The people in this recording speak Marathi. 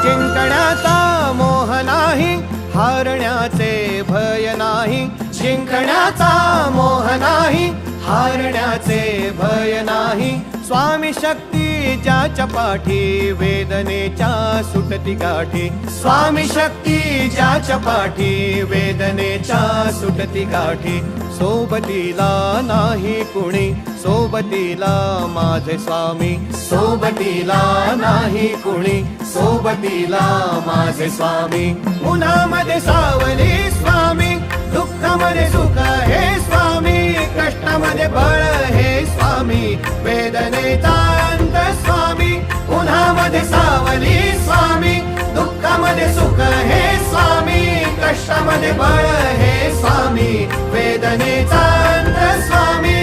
जिंकण्याचा मोह नाही, हारण्याचे भय नाही. जिंकण्याचा मोह नाही, हारण्याचे भय नाही. स्वामी शक्ती ज्याच्या पाठी, वेदनेच्या सुटती गाठी. स्वामी शक्ती ज्याच्या पाठी, वेदनेच्या सुटती गाठी. सोबतीला नाही कुणी, सोबतीला माझे स्वामी. सोबतीला नाही कुणी, सोबतीला माझे स्वामी. उन्हामध्ये सावली स्वामी, दुःखामध्ये सुख हे स्वामी. कष्टामध्ये बळ हे स्वामी, वेदनेचा अंत स्वामी. उन्हामध्ये सावली स्वामी, दुःखामध्ये सुख हे स्वामी. कष्टामध्ये बळ हे स्वामी, वेदनेचा अंत स्वामी.